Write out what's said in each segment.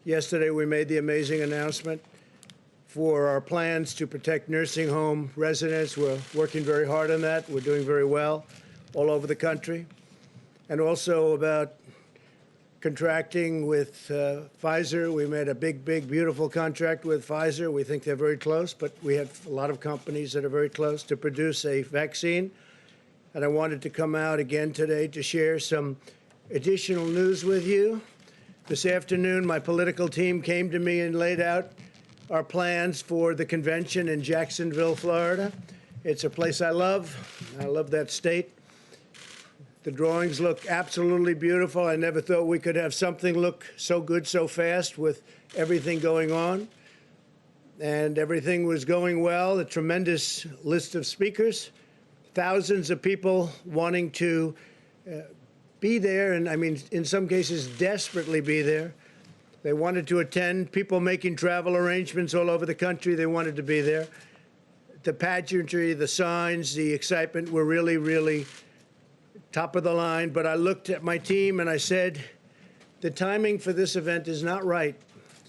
Yesterday, we made the amazing announcement for our plans to protect nursing home residents. We're working very hard on that. We're doing very well all over the country. And also about contracting with Pfizer. We made a big, beautiful contract with Pfizer. We think they're very close, but we have a lot of companies that are very close to produce a vaccine. And I wanted to come out again today to share some additional news with you. This afternoon, my political team came to me and laid out our plans for the convention in Jacksonville, Florida. It's a place I love. I love that state. The drawings look absolutely beautiful. I never thought we could have something look so good so fast with everything going on. And everything was going well. A tremendous list of speakers, thousands of people wanting to be there, and I mean, in some cases, desperately be there. They wanted to attend, people making travel arrangements all over the country. They wanted to be there. The pageantry, the signs, the excitement were really, really top of the line. But I looked at my team and I said, the timing for this event is not right.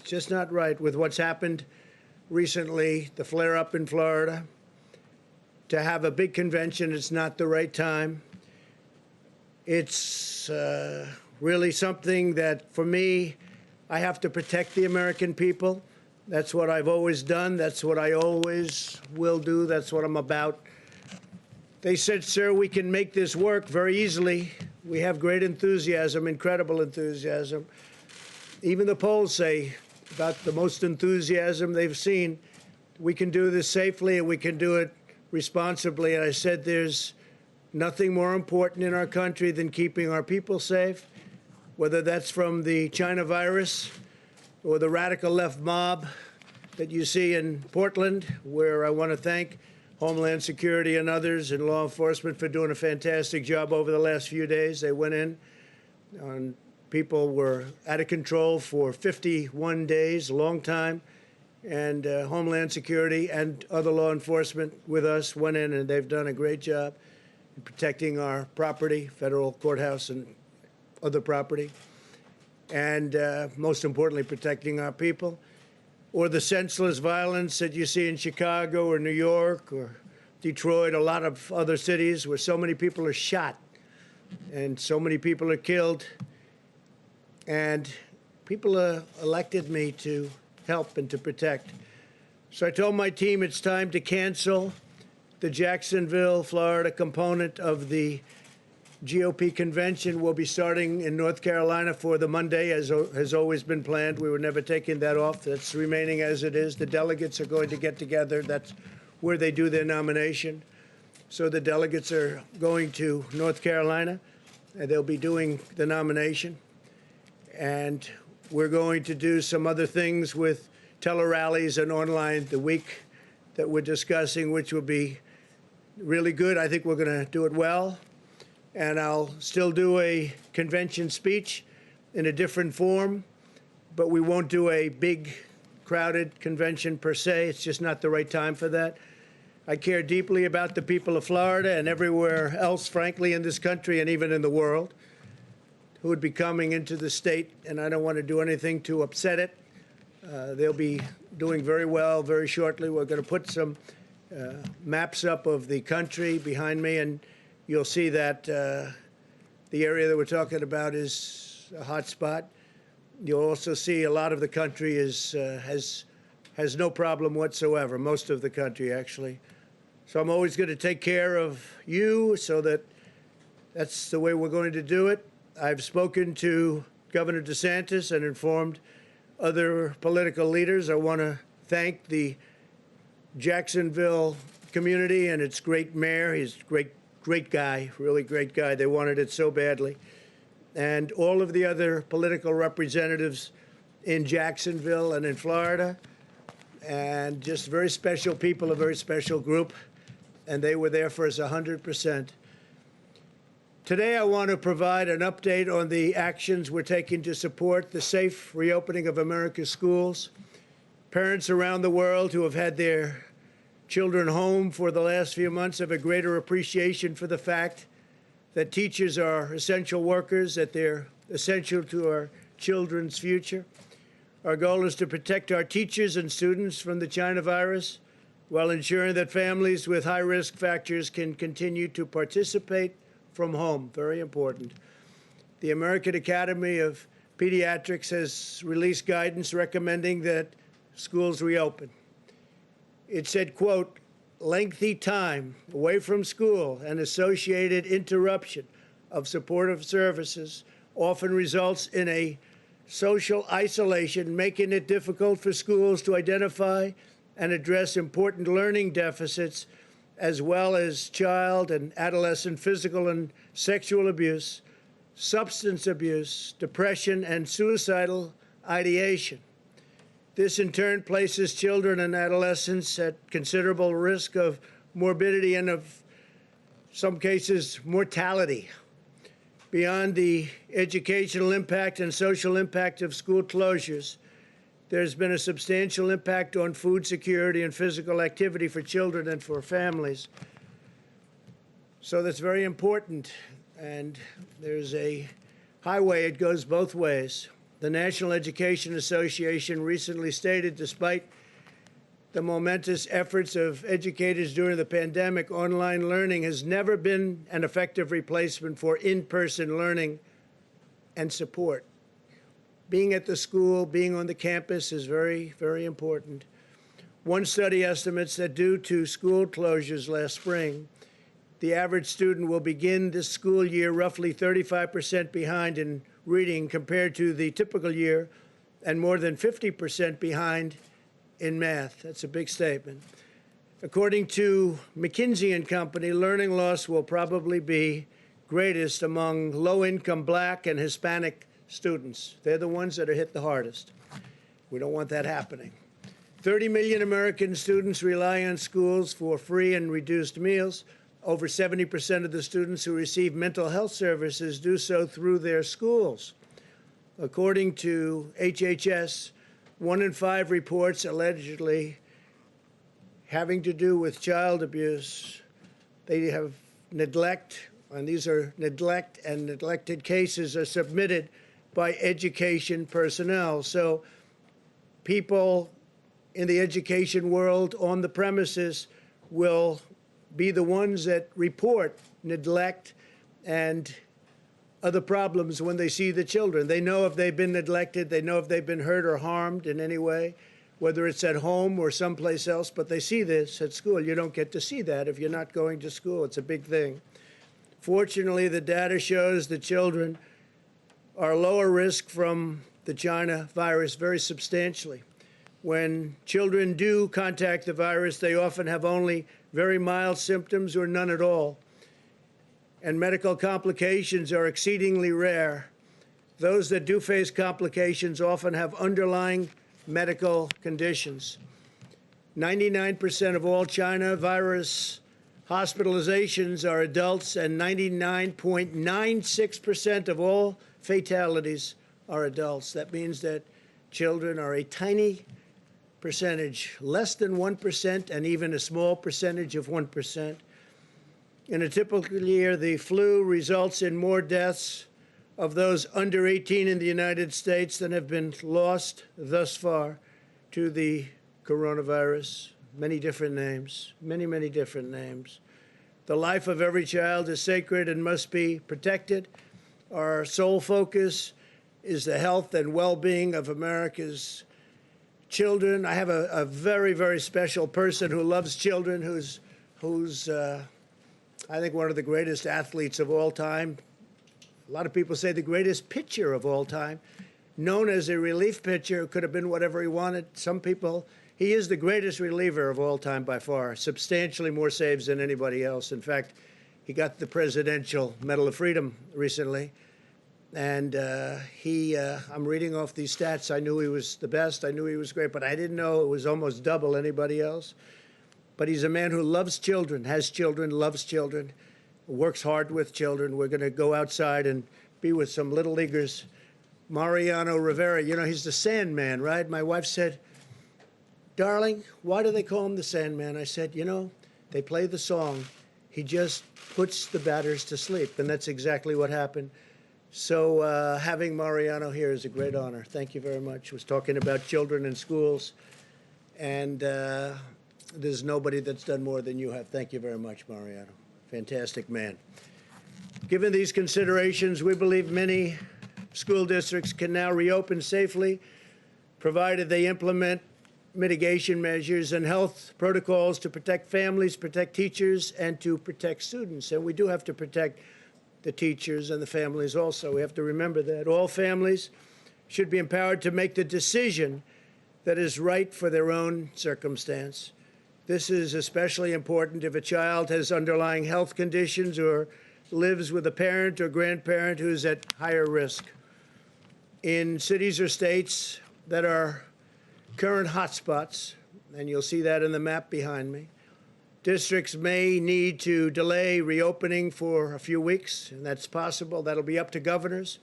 It's just not right with what's happened recently, the flare-up in Florida. To have a big convention, it's not the right time. It's really something that, for me, I have to protect the American people. That's what I've always done. That's what I always will do. That's what I'm about. They said, sir, we can make this work very easily. We have great enthusiasm, incredible enthusiasm. Even the polls say about the most enthusiasm they've seen. We can do this safely and we can do it responsibly. And I said, there's nothing more important in our country than keeping our people safe, whether that's from the China virus or the radical left mob that you see in Portland, where I want to thank Homeland Security and others and law enforcement for doing a fantastic job over the last few days. They went in, and people were out of control for 51 days, a long time, and Homeland Security and other law enforcement with us went in, and they've done a great job protecting our property, federal courthouse and other property, and most importantly, protecting our people. Or the senseless violence that you see in Chicago or New York or Detroit, a lot of other cities where so many people are shot and so many people are killed. And people elected me to help and to protect. So I told my team it's time to cancel the Jacksonville, Florida component of the GOP convention. Will be starting in North Carolina for the Monday, as has always been planned. We were never taking that off. That's remaining as it is. The delegates are going to get together. That's where they do their nomination. So the delegates are going to North Carolina, and they'll be doing the nomination. And we're going to do some other things with tele-rallies and online the week that we're discussing, which will be really good. I think we're going to do it well. And I'll still do a convention speech in a different form, but we won't do a big, crowded convention per se. It's just not the right time for that. I care deeply about the people of Florida and everywhere else, frankly, in this country and even in the world, who would be coming into the state, and I don't want to do anything to upset it. They'll be doing very well very shortly. We're going to put some maps up of the country behind me, and you'll see that the area that we're talking about is a hot spot. You'll also see a lot of the country has no problem whatsoever, most of the country, actually. So I'm always going to take care of you, so that's the way we're going to do it. I've spoken to Governor DeSantis and informed other political leaders. I want to thank the Jacksonville community and its great mayor. He's a great guy, really great guy. They wanted it so badly. And all of the other political representatives in Jacksonville and in Florida, and just very special people, a very special group, and they were there for us 100%. Today, I want to provide an update on the actions we're taking to support the safe reopening of America's schools. Parents around the world who have had their children home for the last few months have a greater appreciation for the fact that teachers are essential workers, that they're essential to our children's future. Our goal is to protect our teachers and students from the China virus while ensuring that families with high risk factors can continue to participate from home. Very important. The American Academy of Pediatrics has released guidance recommending that schools reopen. It said, quote, lengthy time away from school and associated interruption of supportive services often results in a social isolation, making it difficult for schools to identify and address important learning deficits, as well as child and adolescent physical and sexual abuse, substance abuse, depression, and suicidal ideation. This, in turn, places children and adolescents at considerable risk of morbidity and, of some cases, mortality. Beyond the educational impact and social impact of school closures, there's been a substantial impact on food security and physical activity for children and for families. So that's very important. And there's a highway, it goes both ways. The National Education Association recently stated, despite the momentous efforts of educators during the pandemic, online learning has never been an effective replacement for in-person learning and support. Being at the school, being on the campus is very, very important. One study estimates that due to school closures last spring, the average student will begin this school year roughly 35% behind in reading compared to the typical year, and more than 50% behind in math. That's a big statement. According to McKinsey & Company, learning loss will probably be greatest among low-income Black and Hispanic students. They're the ones that are hit the hardest. We don't want that happening. 30 million American students rely on schools for free and reduced meals. Over 70% of the students who receive mental health services do so through their schools. According to HHS, 1 in 5 reports allegedly having to do with child abuse. They have neglect, and these are neglect and neglected cases are submitted by education personnel. So people in the education world on the premises will be the ones that report neglect and other problems when they see the children. They know if they've been neglected, they know if they've been hurt or harmed in any way, whether it's at home or someplace else, but they see this at school. You don't get to see that if you're not going to school. It's a big thing. Fortunately, the data shows that children are lower risk from the China virus very substantially. When children do contact the virus, they often have only very mild symptoms or none at all. And medical complications are exceedingly rare. Those that do face complications often have underlying medical conditions. 99% of all China virus hospitalizations are adults, and 99.96% of all fatalities are adults. That means that children are a tiny percentage, less than 1%, and even a small percentage of 1%. In a typical year, the flu results in more deaths of those under 18 in the United States than have been lost thus far to the coronavirus. Many different names, many, many different names. The life of every child is sacred and must be protected. Our sole focus is the health and well-being of America's children. I have a very, very special person who loves children, who's I think one of the greatest athletes of all time. A lot of people say the greatest pitcher of all time, known as a relief pitcher, could have been whatever he wanted. Some people, he is the greatest reliever of all time by far, substantially more saves than anybody else. In fact, he got the Presidential Medal of Freedom recently. And I'm reading off these stats. I knew he was the best. I knew he was great, but I didn't know it was almost double anybody else. But he's a man who loves children, has children, loves children, works hard with children. We're going to go outside and be with some little leaguers. Mariano Rivera, you know, he's the Sandman, right? My wife said, darling, why do they call him the Sandman? I said, you know, they play the song. He just puts the batters to sleep. And that's exactly what happened. So having Mariano here is a great honor. Thank you very much. Was talking about children in schools, and there's nobody that's done more than you have. Thank you very much, Mariano. Fantastic man. Given these considerations, we believe many school districts can now reopen safely, provided they implement mitigation measures and health protocols to protect families, protect teachers, and to protect students. And we do have to protect the teachers and the families also. We have to remember that all families should be empowered to make the decision that is right for their own circumstance. This is especially important if a child has underlying health conditions or lives with a parent or grandparent who's at higher risk. In cities or states that are current hotspots, and you'll see that in the map behind me, districts may need to delay reopening for a few weeks, and that's possible. That'll be up to governors.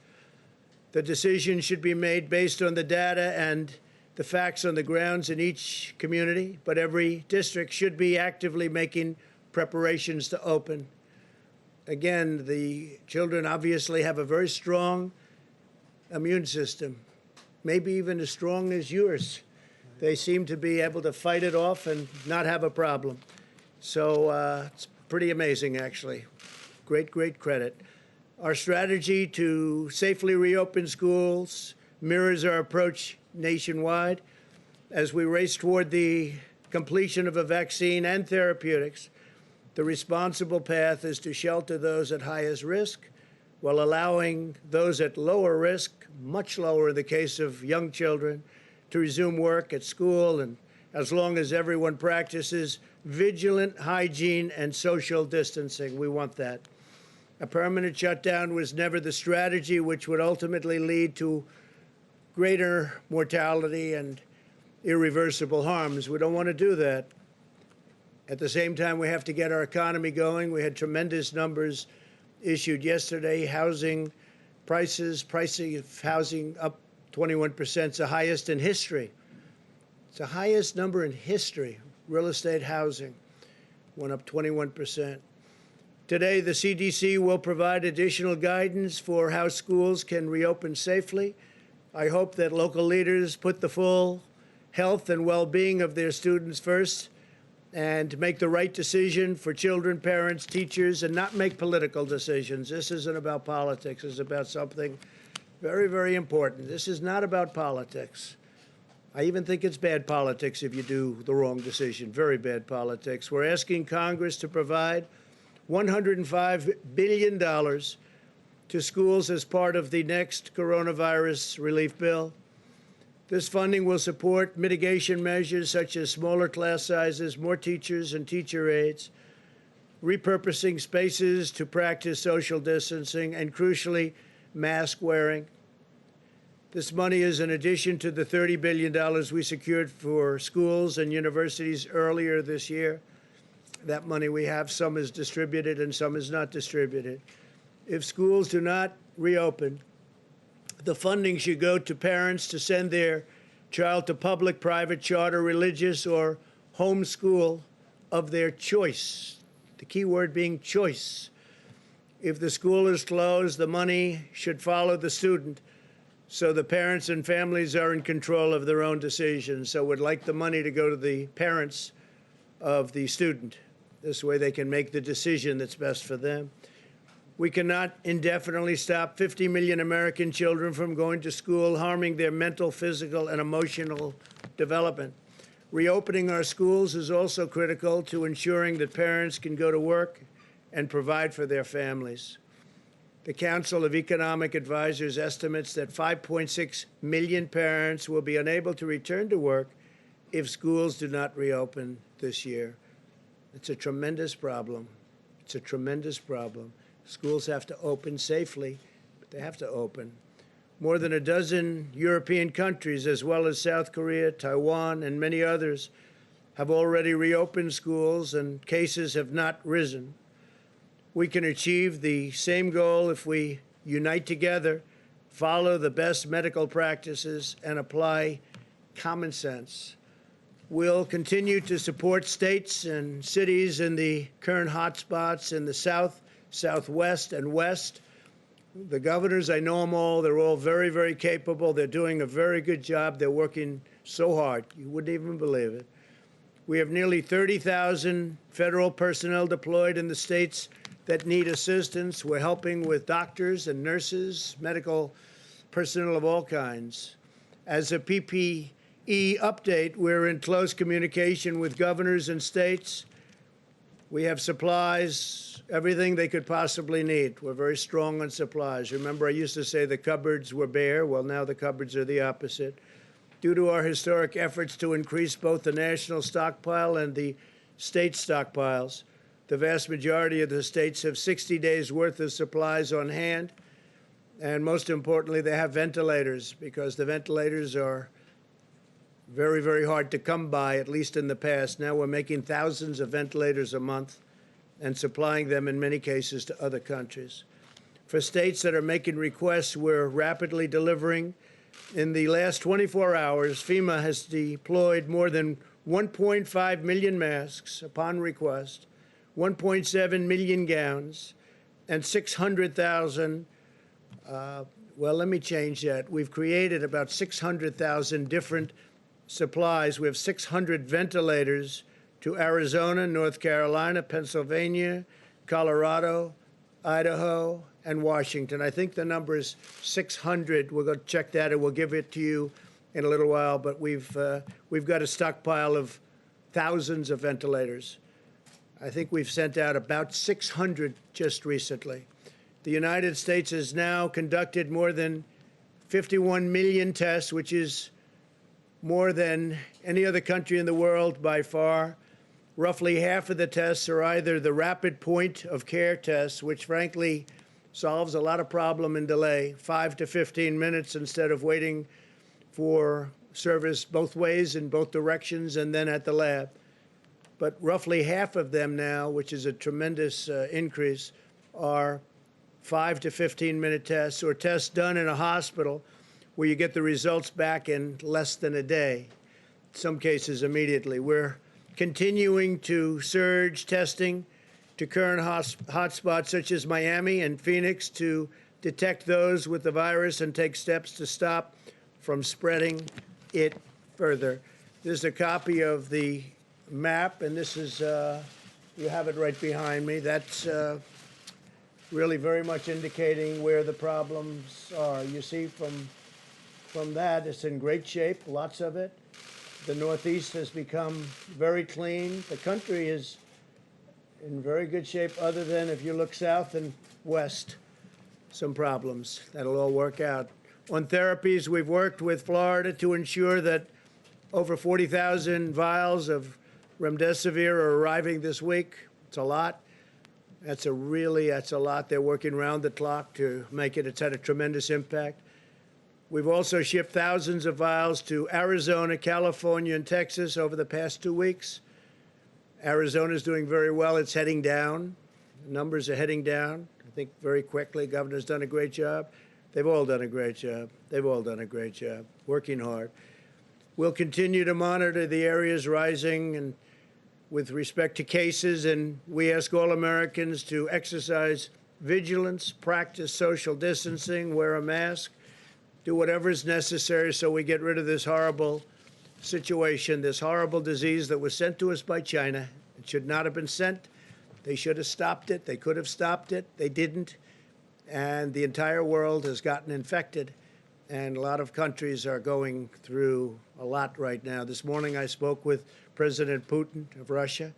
The decision should be made based on the data and the facts on the grounds in each community, but every district should be actively making preparations to open. Again, the children obviously have a very strong immune system, maybe even as strong as yours. They seem to be able to fight it off and not have a problem. So it's pretty amazing, actually. Great, great credit. Our strategy to safely reopen schools mirrors our approach nationwide. As we race toward the completion of a vaccine and therapeutics, the responsible path is to shelter those at highest risk while allowing those at lower risk, much lower in the case of young children, to resume work at school, and as long as everyone practices vigilant hygiene and social distancing. We want that. A permanent shutdown was never the strategy, which would ultimately lead to greater mortality and irreversible harms. We don't want to do that. At the same time, we have to get our economy going. We had tremendous numbers issued yesterday. Housing prices, pricing of housing up 21%. It's the highest in history. It's the highest number in history. Real estate housing went up 21%. Today, the CDC will provide additional guidance for how schools can reopen safely. I hope that local leaders put the full health and well-being of their students first and make the right decision for children, parents, teachers, and not make political decisions. This isn't about politics. It's about something very, very important. This is not about politics. I even think it's bad politics if you do the wrong decision, very bad politics. We're asking Congress to provide $105 billion to schools as part of the next coronavirus relief bill. This funding will support mitigation measures such as smaller class sizes, more teachers and teacher aides, repurposing spaces to practice social distancing, and crucially, mask wearing. This money is in addition to the $30 billion we secured for schools and universities earlier this year. That money we have, some is distributed and some is not distributed. If schools do not reopen, the funding should go to parents to send their child to public, private, charter, religious, or homeschool of their choice. The key word being choice. If the school is closed, the money should follow the student, so the parents and families are in control of their own decisions. So we'd like the money to go to the parents of the student. This way they can make the decision that's best for them. We cannot indefinitely stop 50 million American children from going to school, harming their mental, physical, and emotional development. Reopening our schools is also critical to ensuring that parents can go to work and provide for their families. The Council of Economic Advisors estimates that 5.6 million parents will be unable to return to work if schools do not reopen this year. It's a tremendous problem. It's a tremendous problem. Schools have to open safely, but they have to open. More than a dozen European countries, as well as South Korea, Taiwan, and many others, have already reopened schools, and cases have not risen. We can achieve the same goal if we unite together, follow the best medical practices, and apply common sense. We'll continue to support states and cities in the current hotspots in the South, Southwest, and West The governors, I know them all. They're all very, very capable. They're doing a very good job. They're working so hard. You wouldn't even believe it. We have nearly 30,000 federal personnel deployed in the states that need assistance. We're helping with doctors and nurses, medical personnel of all kinds. As a PPE update, we're in close communication with governors and states. We have supplies, everything they could possibly need. We're very strong on supplies. Remember, I used to say the cupboards were bare. Well, now the cupboards are the opposite. Due to our historic efforts to increase both the national stockpile and the state stockpiles, the vast majority of the states have 60 days' worth of supplies on hand. And most importantly, they have ventilators, because the ventilators are very, very hard to come by, at least in the past. Now we're making thousands of ventilators a month and supplying them in many cases to other countries. For states that are making requests, we're rapidly delivering. In the last 24 hours, FEMA has deployed more than 1.5 million masks upon request, 1.7 million gowns, and 600,000, well, let me change that. We've created about 600,000 different supplies. We have 600 ventilators to Arizona, North Carolina, Pennsylvania, Colorado, Idaho, and Washington. I think the number is 600. We're going to check that, and we'll give it to you in a little while. But we've got a stockpile of thousands of ventilators. I think we've sent out about 600 just recently. The United States has now conducted more than 51 million tests, which is more than any other country in the world by far. Roughly half of the tests are either the rapid point of care tests, which frankly solves a lot of problem and delay, 5 to 15 minutes instead of waiting for service both ways in both directions and then at the lab. But roughly half of them now, which is a tremendous increase, are 5 to 15-minute tests, or tests done in a hospital where you get the results back in less than a day, in some cases immediately. We're continuing to surge testing to current hotspots such as Miami and Phoenix to detect those with the virus and take steps to stop from spreading it further. This is a copy of the map, and this is, you have it right behind me. That's really very much indicating where the problems are. You see from that, it's in great shape, lots of it. The Northeast has become very clean. The country is in very good shape, other than if you look south and west, some problems. That'll all work out. On therapies, we've worked with Florida to ensure that over 40,000 vials of remdesivir are arriving this week. It's a lot. That's a lot. They're working round the clock to make it. It's had a tremendous impact. We've also shipped thousands of vials to Arizona, California, and Texas over the past 2 weeks. Arizona's doing very well. It's heading down. The numbers are heading down, I think, very quickly. Governor's done a great job. They've all done a great job. They've all done a great job, working hard. We'll continue to monitor the areas rising and with respect to cases, and we ask all Americans to exercise vigilance, practice social distancing, wear a mask, do whatever is necessary so we get rid of this horrible situation, this horrible disease that was sent to us by China. It should not have been sent. They should have stopped it. They could have stopped it. They didn't. And the entire world has gotten infected. And a lot of countries are going through a lot right now. This morning I spoke with President Putin of Russia,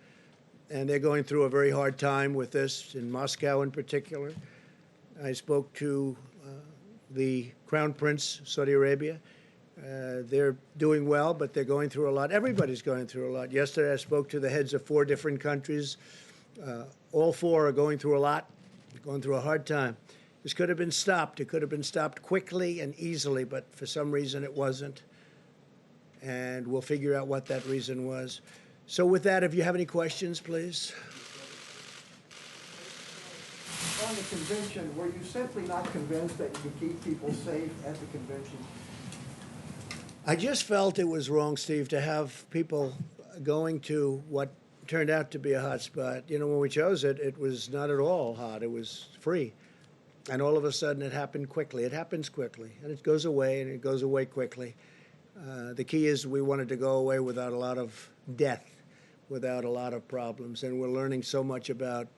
and they're going through a very hard time with this, in Moscow in particular. I spoke to the Crown Prince, Saudi Arabia. They're doing well, but they're going through a lot. Everybody's going through a lot. Yesterday I spoke to the heads of 4 different countries. All 4 are going through a lot, going through a hard time. This could have been stopped. It could have been stopped quickly and easily, but for some reason it wasn't. And we'll figure out what that reason was. So with that, if you have any questions, please. On the convention, were you simply not convinced that you could keep people safe at the convention? I just felt it was wrong, Steve, to have people going to what turned out to be a hot spot. You know, when we chose it, it was not at all hot. It was free. And all of a sudden, it happened quickly. It happens quickly, and it goes away, and it goes away quickly. The key is we wanted to go away without a lot of death, without a lot of problems, and we're learning so much about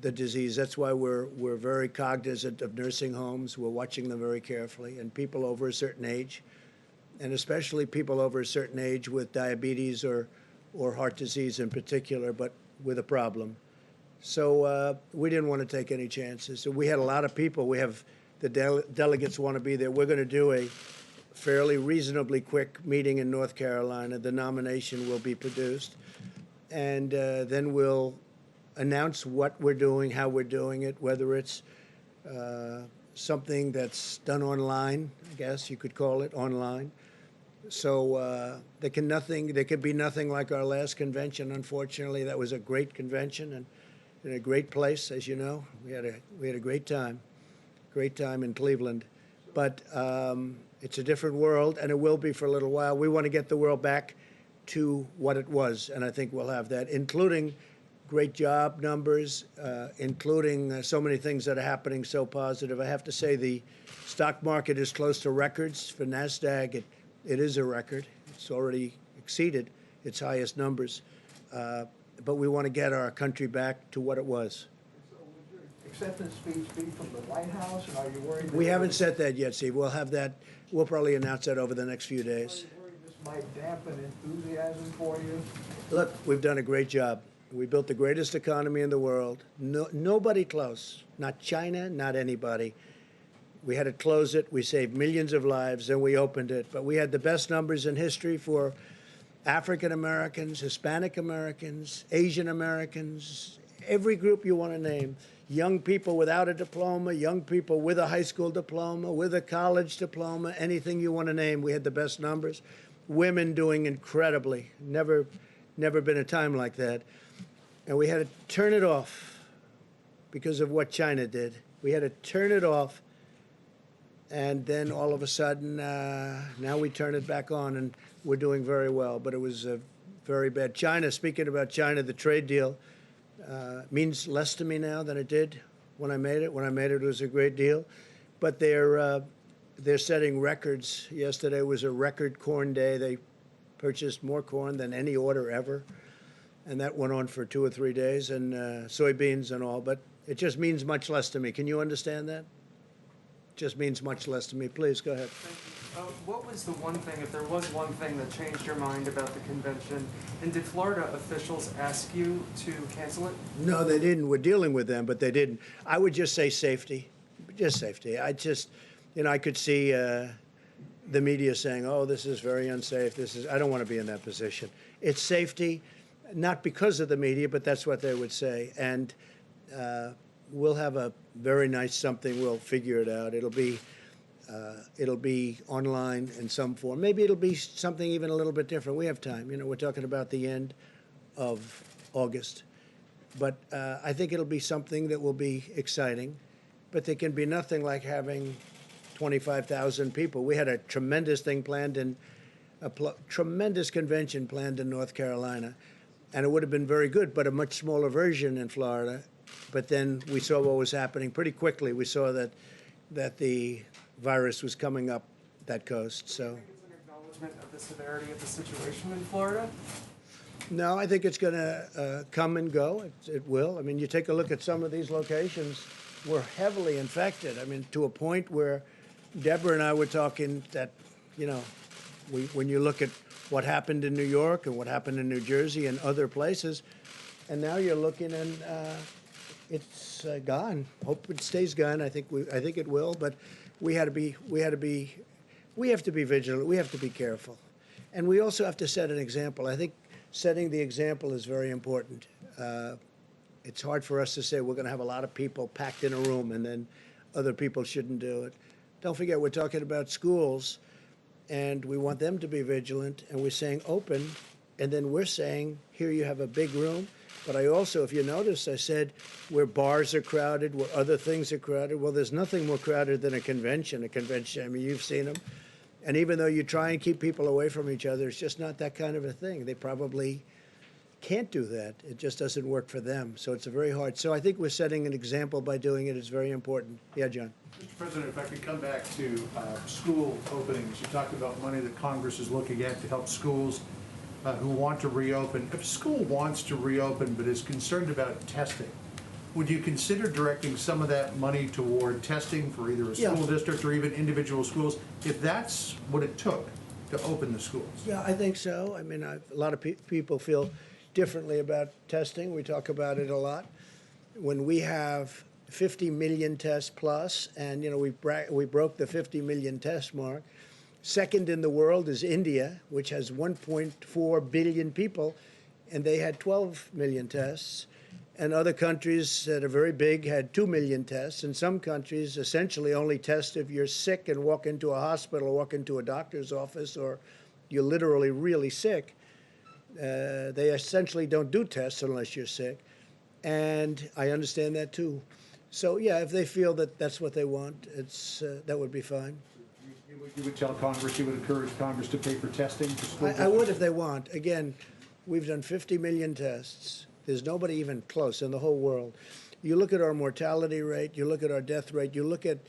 the disease. That's why we're very cognizant of nursing homes. We're watching them very carefully, and people over a certain age, and especially people over a certain age with diabetes or heart disease in particular, but with a problem. So we didn't want to take any chances. So we had a lot of people. We have the delegates want to be there. We're going to do a fairly reasonably quick meeting in North Carolina. The nomination will be produced, and then we'll announce what we're doing, how we're doing it, whether it's something that's done online, I guess you could call it online. So there could be nothing like our last convention. Unfortunately, that was a great convention and in a great place, as you know. We had a great time in Cleveland, but it's a different world, and it will be for a little while. We want to get the world back to what it was, and I think we'll have that, including great job numbers, including so many things that are happening so positive. I have to say the stock market is close to records. For NASDAQ, it is a record. It's already exceeded its highest numbers. But we want to get our country back to what it was. So would your acceptance speech be from the White House, and are you worried? We haven't said that yet, Steve. We'll have that. We'll probably announce that over the next few days. Are you worried this might dampen enthusiasm for you? Look, we've done a great job. We built the greatest economy in the world. Nobody close. Not China, not anybody. We had to close it. We saved millions of lives, and we opened it. But we had the best numbers in history for African Americans, Hispanic Americans, Asian Americans, every group you want to name. Young people without a diploma, young people with a high school diploma, with a college diploma, anything you want to name. We had the best numbers. Women doing incredibly. Never been a time like that. And we had to turn it off because of what China did. We had to turn it off. And then all of a sudden, now we turn it back on, and we're doing very well. But it was very bad. China, speaking about China, the trade deal means less to me now than it did when I made it. When I made it, it was a great deal. But they're setting records. Yesterday was a record corn day. They purchased more corn than any order ever. And that went on for 2 or 3 days, and soybeans and all. But it just means much less to me. Can you understand that? Just means much less to me. Please, go ahead. What was the one thing, if there was one thing that changed your mind about the convention, and did Florida officials ask you to cancel it? No, they didn't. We're dealing with them, but they didn't. I would just say safety. Just safety. I could see the media saying, oh, this is very unsafe. I don't want to be in that position. It's safety, not because of the media, but that's what they would say. And we'll have a very nice something. We'll figure it out. It'll be online in some form. Maybe it'll be something even a little bit different. We have time. We're talking about the end of August. But I think it'll be something that will be exciting. But there can be nothing like having 25,000 people. We had a tremendous thing planned tremendous convention planned in North Carolina. And it would have been very good, but a much smaller version in Florida. But then we saw what was happening pretty quickly. We saw that the virus was coming up that coast. So, do you think it's an acknowledgement of the severity of the situation in Florida? No, I think it's going to come and go. It will. I mean, you take a look at some of these locations. We're heavily infected. I mean, to a point where Deborah and I were talking that, when you look at what happened in New York and what happened in New Jersey and other places, and now you're looking and it's gone. Hope it stays gone. I think it will. But we have to be vigilant. We have to be careful, and we also have to set an example. I think setting the example is very important. It's hard for us to say we're going to have a lot of people packed in a room and then other people shouldn't do it. Don't forget, we're talking about schools, and we want them to be vigilant, and we're saying open, and then we're saying, here you have a big room. But I also, if you notice, I said where bars are crowded, where other things are crowded. Well, there's nothing more crowded than a convention. I mean, you've seen them. And even though you try and keep people away from each other, it's just not that kind of a thing. They probably can't do that. It just doesn't work for them. So it's a very hard. So I think we're setting an example by doing it. It's very important. Yeah, John. Mr. President, if I could come back to school openings. You talked about money that Congress is looking at to help schools who want to reopen. If a school wants to reopen but is concerned about testing, would you consider directing some of that money toward testing for either a school district or even individual schools, if that's what it took to open the schools? Yeah, I think so. I mean, a lot of people feel differently about testing. We talk about it a lot. When we have 50 million tests plus, and we broke the 50 million test mark. Second in the world is India, which has 1.4 billion people, and they had 12 million tests. And other countries that are very big had 2 million tests. And some countries essentially only test if you're sick and walk into a hospital, walk into a doctor's office, or you're literally really sick. They essentially don't do tests unless you're sick. And I understand that too. So, yeah, if they feel that that's what they want, that would be fine. You would tell Congress, you would encourage Congress to pay for testing for school I would if they want. Again, we've done 50 million tests. There's nobody even close in the whole world. You look at our mortality rate, you look at our death rate, you look at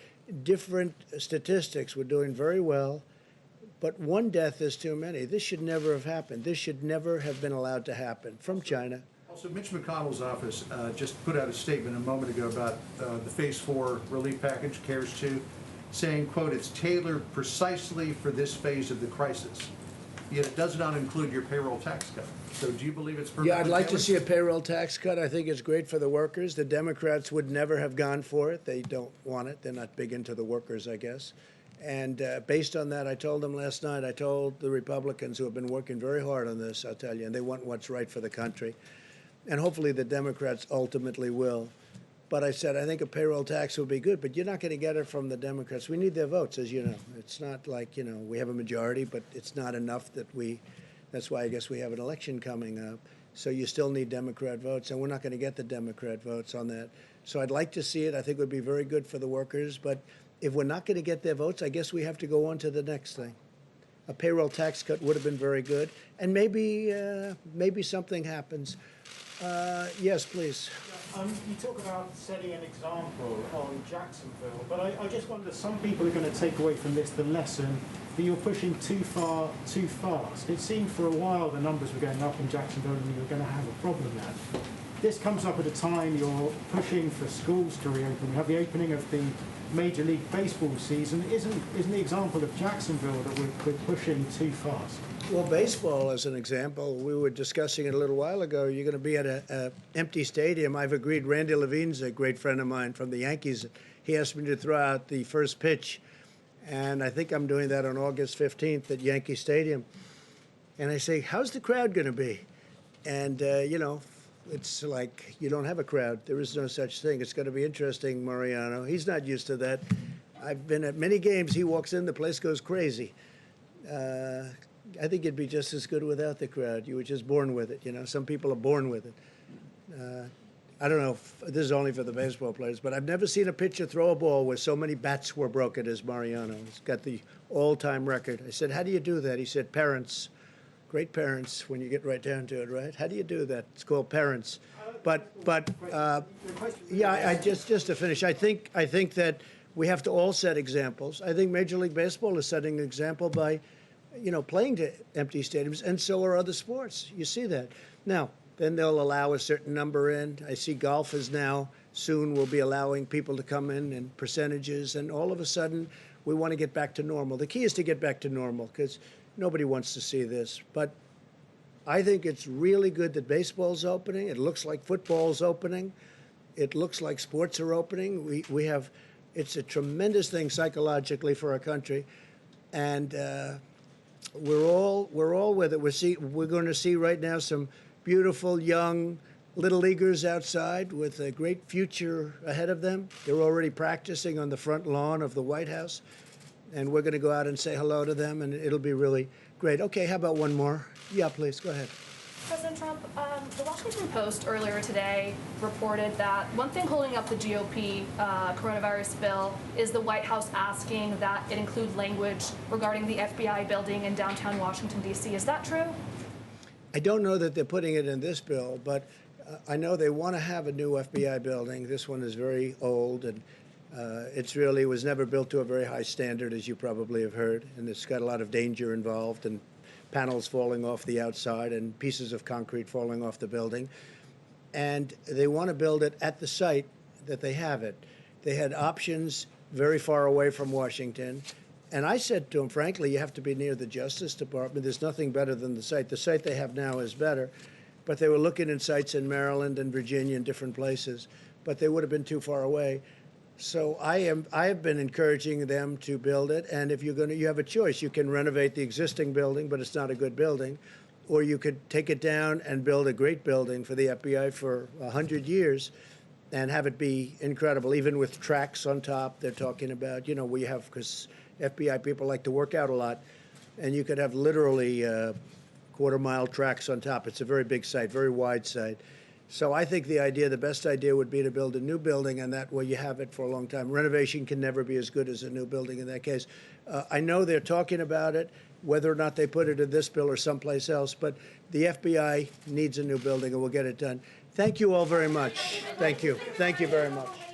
different statistics. We're doing very well, but one death is too many. This should never have happened. This should never have been allowed to happen from China. Also, Mitch McConnell's office just put out a statement a moment ago about the Phase 4 relief package, CARES 2, saying, quote, it's tailored precisely for this phase of the crisis. Yet it does not include your payroll tax cut. So do you believe it's perfectly Yeah, I'd like to tailored? see a payroll tax cut. I think it's great for the workers. The Democrats would never have gone for it. They don't want it. They're not big into the workers, I guess. And based on that, I told them last night, I told the Republicans who have been working very hard on this, I'll tell you, and they want what's right for the country. And hopefully the Democrats ultimately will. But I said, I think a payroll tax would be good, but you're not going to get it from the Democrats. We need their votes, as you know. It's not like, we have a majority, but it's not enough that's why I guess we have an election coming up. So you still need Democrat votes, and we're not going to get the Democrat votes on that. So I'd like to see it. I think it would be very good for the workers. But if we're not going to get their votes, I guess we have to go on to the next thing. A payroll tax cut would have been very good. And maybe something happens. Yes, please. You talk about setting an example on Jacksonville, but I just wonder, some people are going to take away from this the lesson that you're pushing too far, too fast. It seemed for a while the numbers were going up in Jacksonville and you were going to have a problem there. This comes up at a time you're pushing for schools to reopen. We have the opening of the Major League Baseball season. Isn't the example of Jacksonville that we're pushing too fast? Well, baseball, as an example, we were discussing it a little while ago. You're going to be at an empty stadium. I've agreed. Randy Levine's a great friend of mine from the Yankees. He asked me to throw out the first pitch, and I think I'm doing that on August 15th at Yankee Stadium. And I say, how's the crowd going to be? And, it's like you don't have a crowd. There is no such thing. It's going to be interesting, Mariano. He's not used to that. I've been at many games. He walks in, the place goes crazy. I think it'd be just as good without the crowd. You were just born with it, Some people are born with it. I don't know if this is only for the baseball players, but I've never seen a pitcher throw a ball where so many bats were broken as Mariano. He's got the all-time record. I said, how do you do that? He said, parents. Great parents, when you get right down to it, right? How do you do that? It's called parents. Yeah, just to finish, I think that we have to all set examples. I think Major League Baseball is setting an example by playing to empty stadiums, and so are other sports. You see that. Now, then they'll allow a certain number in. I see golf is now soon will be allowing people to come in percentages, and all of a sudden we want to get back to normal. The key is to get back to normal because nobody wants to see this. But I think it's really good that baseball's opening. It looks like football's opening. It looks like sports are opening. It's a tremendous thing psychologically for our country. And we're all with it. We're going to see right now some beautiful young little leaguers outside with a great future ahead of them. They're already practicing on the front lawn of the White House, and we're going to go out and say hello to them, and it'll be really great. Okay, how about one more? Yeah, please, go ahead. President Trump, the Washington Post earlier today reported that one thing holding up the GOP coronavirus bill is the White House asking that it include language regarding the FBI building in downtown Washington, D.C. Is that true? I don't know that they're putting it in this bill, but I know they want to have a new FBI building. This one is very old, and it's really was never built to a very high standard, as you probably have heard, and it's got a lot of danger involved, and panels falling off the outside and pieces of concrete falling off the building. And they want to build it at the site that they have it. They had options very far away from Washington. And I said to them, frankly, you have to be near the Justice Department. There's nothing better than the site. The site they have now is better. But they were looking at sites in Maryland and Virginia and different places, but they would have been too far away. So I have been encouraging them to build it. And if you have a choice. You can renovate the existing building, but it's not a good building. Or you could take it down and build a great building for the FBI for 100 years and have it be incredible, even with tracks on top. They're talking about, we have, because FBI people like to work out a lot, and you could have literally quarter-mile tracks on top. It's a very big site, very wide site. So I think the best idea would be to build a new building, and that way you have it for a long time. Renovation can never be as good as a new building in that case. I know they're talking about it, whether or not they put it in this bill or someplace else, but the FBI needs a new building, and we'll get it done. Thank you all very much. Thank you. Thank you very much.